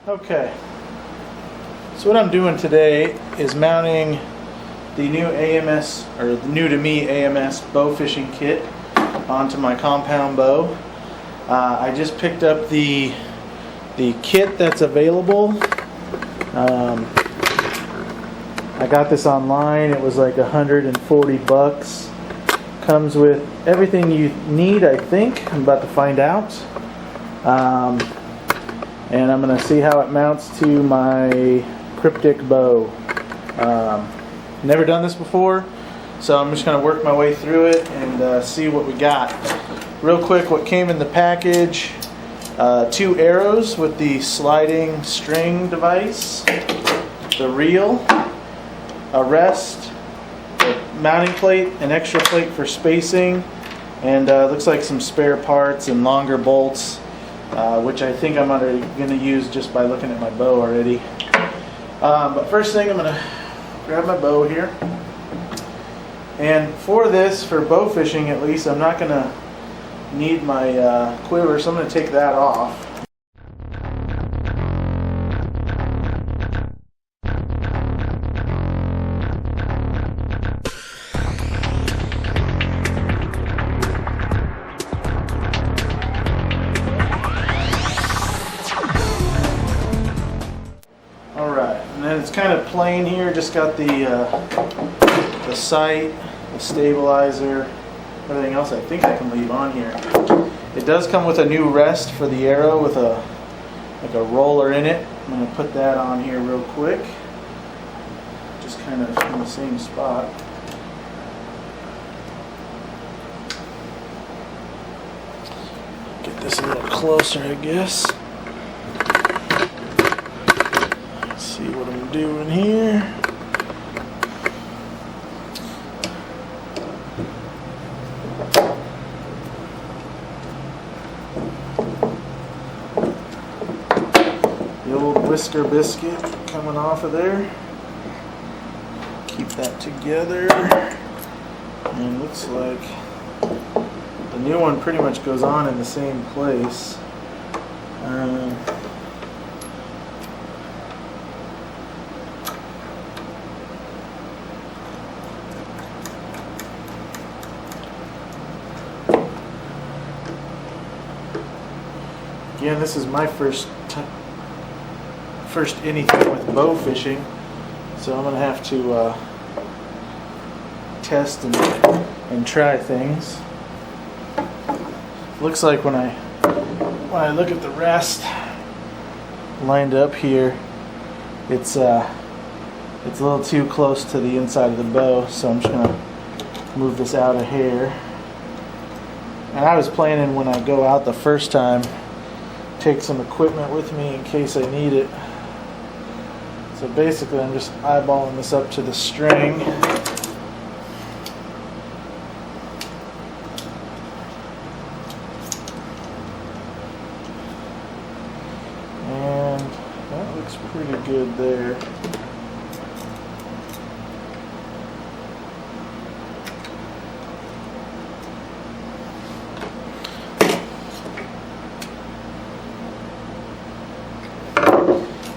Okay, so what I'm doing today is mounting the new AMS, or the new to me AMS Bowfishing kit onto my compound bow. I just picked up the kit that's available. I got this online. It was like $140. Comes with everything you need, I think. I'm about to find out. And I'm going to see how it mounts to my cryptic bow. Never done this before, so I'm just going to work my way through it and see what we got. Real quick, what came in the package: 2 arrows with the sliding string device, the reel, a rest, a mounting plate, an extra plate for spacing, and looks like some spare parts and longer bolts, which I think I'm already going to use just by looking at my bow already. But first thing, I'm going to grab my bow here. And for this, for bow fishing at least, I'm not going to need my quiver, so I'm going to take that off. It's kind of plain here, just got the sight, the stabilizer, everything else I think I can leave on here. It does come with a new rest for the arrow with a roller in it. I'm going to put that on here real quick, just kind of in the same spot. Get this a little closer, I guess. See what I'm doing here. The old whisker biscuit coming off of there. Keep that together. And looks like the new one pretty much goes on in the same place. Again, this is my first anything with bow fishing, so I'm gonna have to test and try things. Looks like when I look at the rest lined up here, it's a little too close to the inside of the bow, so I'm just gonna move this out a hair. And I was planning when I go out the first time, take some equipment with me in case I need it. So basically I'm just eyeballing this up to the string. And that looks pretty good there.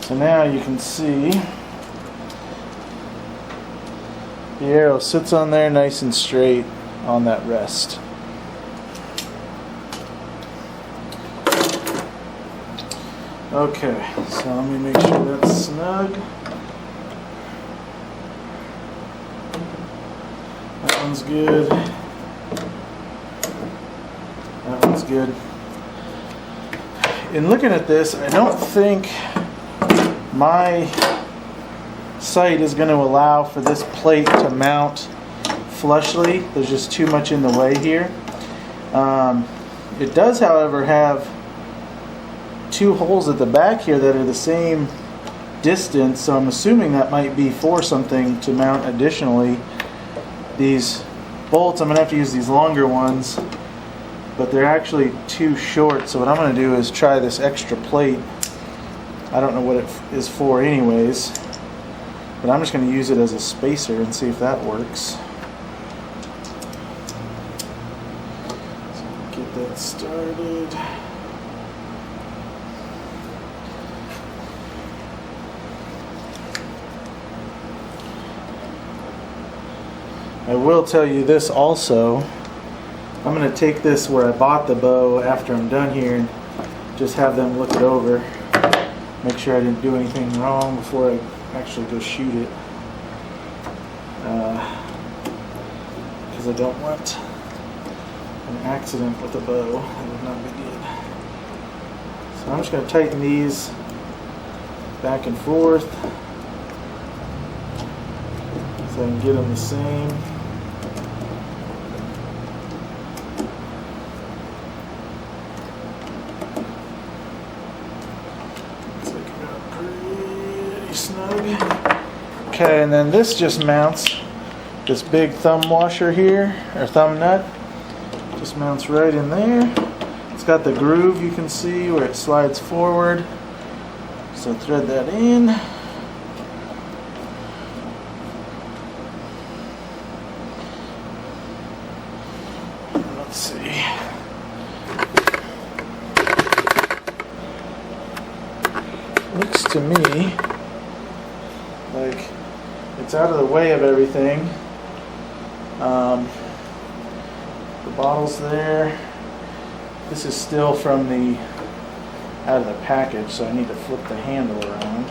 So now you can see the arrow sits on there nice and straight on that rest. Okay, so let me make sure that's snug. That one's good. That one's good. In looking at this, I don't think my sight is going to allow for this plate to mount flushly. There's just too much in the way here. It does, however, have 2 holes at the back here that are the same distance, so I'm assuming that might be for something to mount additionally. These bolts, I'm going to have to use these longer ones, but they're actually too short, so what I'm going to do is try this extra plate. I don't know what it is for anyways, but I'm just going to use it as a spacer and see if that works. So get that started. I will tell you this also. I'm going to take this where I bought the bow after I'm done here and just have them look it over. Make sure I didn't do anything wrong before I actually go shoot it. Because I don't want an accident with the bow. That would not be good. So I'm just going to tighten these back and forth so I can get them the same. Looks like I got pretty snug. Okay, and then this just mounts this big thumb washer here, or thumb nut. Just mounts right in there. It's got the groove you can see where it slides forward. So thread that in. Let's see. Looks to me like it's out of the way of everything. The bottle's there. This is still from the out of the package, so I need to flip the handle around.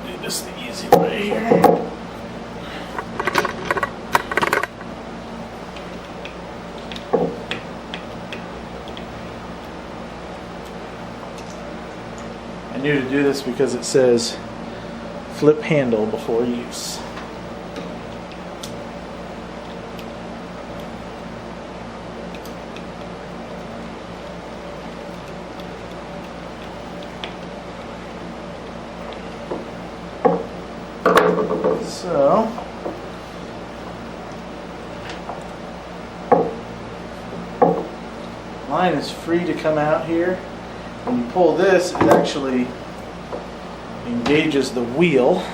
Do this the easy way here. I knew to do this because it says flip handle before use. So line is free to come out here. When you pull this, it actually engages the wheel.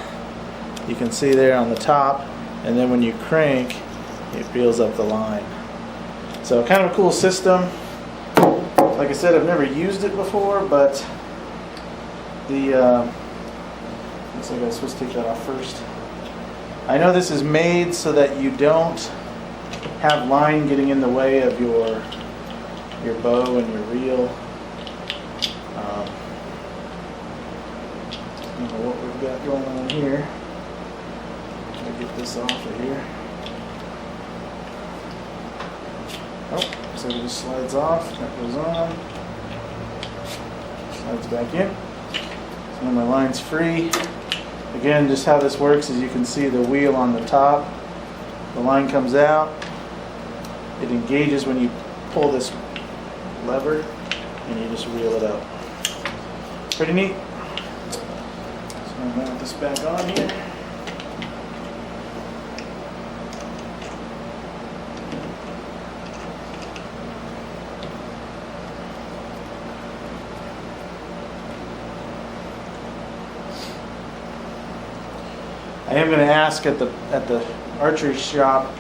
You can see there on the top, and then when you crank, it reels up the line. So kind of a cool system. Like I said, I've never used it before, but the looks like I'm supposed to take that off first. I know this is made so that you don't have line getting in the way of your bow and your reel. I don't know what we've got going on here. Try to get this off of here. Oh, so it just slides off. That goes on. Slides back in. So now my line's free. Again, just how this works is you can see the wheel on the top. The line comes out. It engages when you pull this lever, and you just reel it up. Pretty neat. So I'm going to mount this back on here. I am going to ask at the archery shop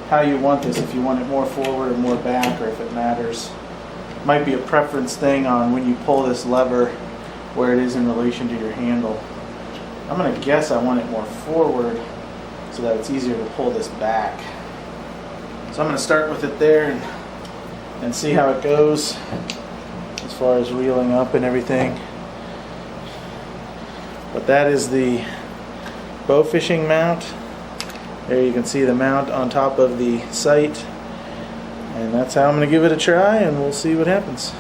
how you want this, if you want it more forward or more back, or if it matters. Might be a preference thing on when you pull this lever where it is in relation to your handle. I'm going to guess I want it more forward so that it's easier to pull this back. So I'm going to start with it there and see how it goes as far as reeling up and everything. But that is the Bowfishing mount. There you can see the mount on top of the sight, and that's how I'm going to give it a try, and we'll see what happens.